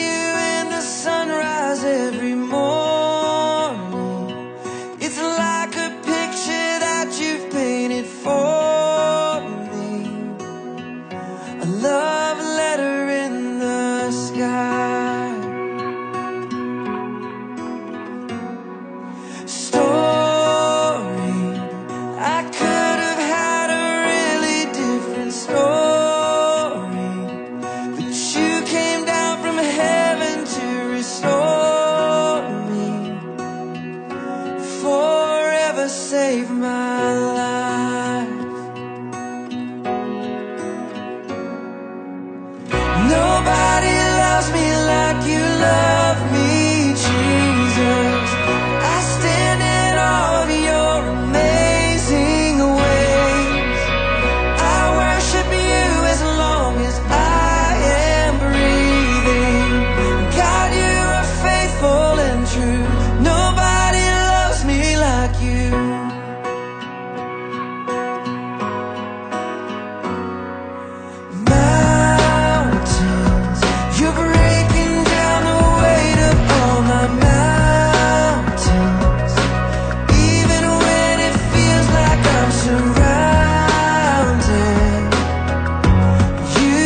you in the sunrise every morning. It's like a picture that you've painted for me, a love letter in the sky. Story, I could have had a really different story, but you came down from heaven to restore me, forever save my life. Nobody loves me like you love me, Jesus. I stand in awe of your amazing ways. I worship you as long as I am breathing. God, you are faithful and true. Nobody loves me like you. Mountains, you're breaking down the weight of all my mountains. Even when it feels like I'm surrounded, you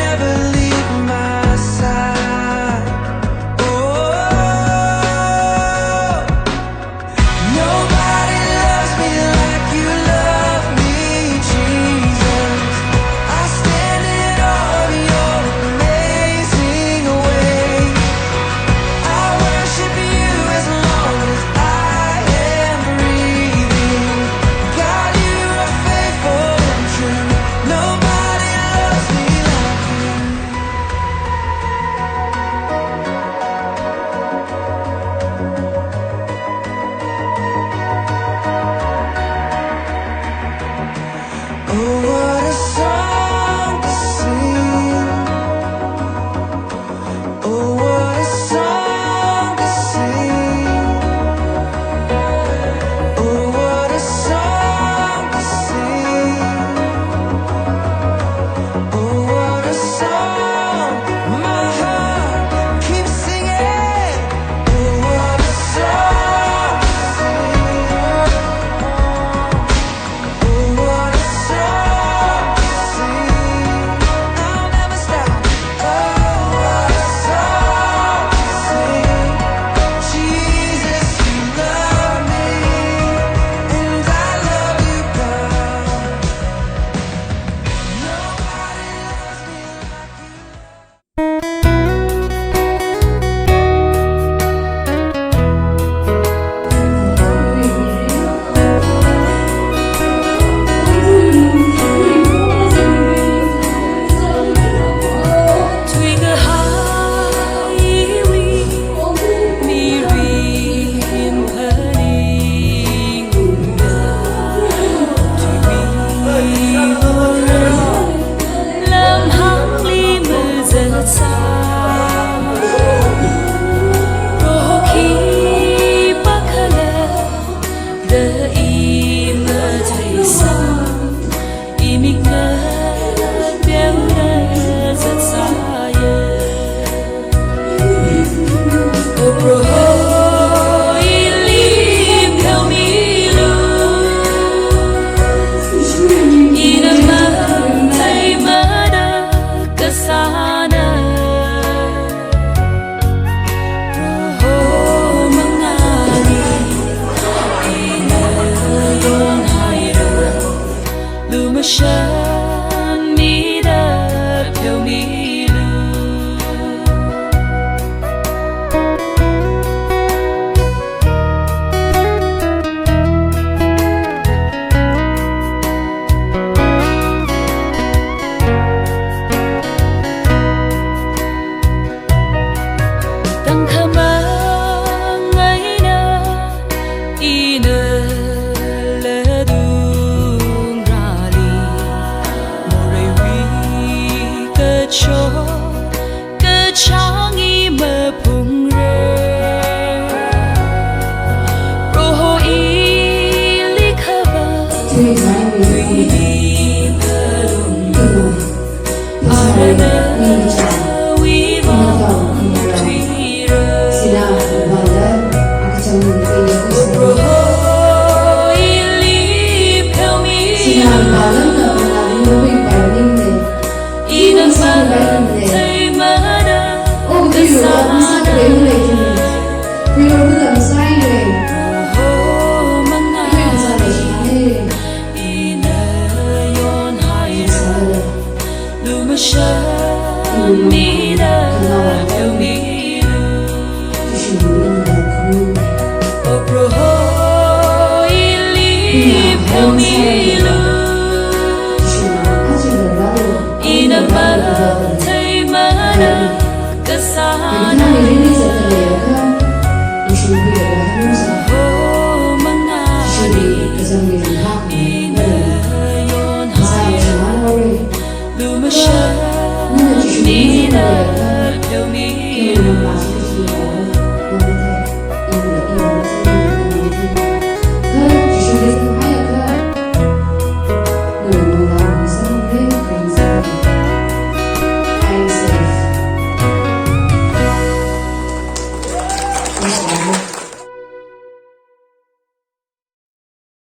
never leave my side. Oh, nobody loves me like you love me, Jesus. I stand in awe of your amazing ways. I worship you as long as I am breathing. God, you are faithful and true. Nobody loves me like you. Oh, what a song to sing. Oh, what a song to sing. Oh, what a song to sing. Oh, what a song. My heart keeps singing. Oh, what a song to sing. Oh, what a song to sing. I'll never stop. Oh, what a song 주의 우리가 항상 주의 가정을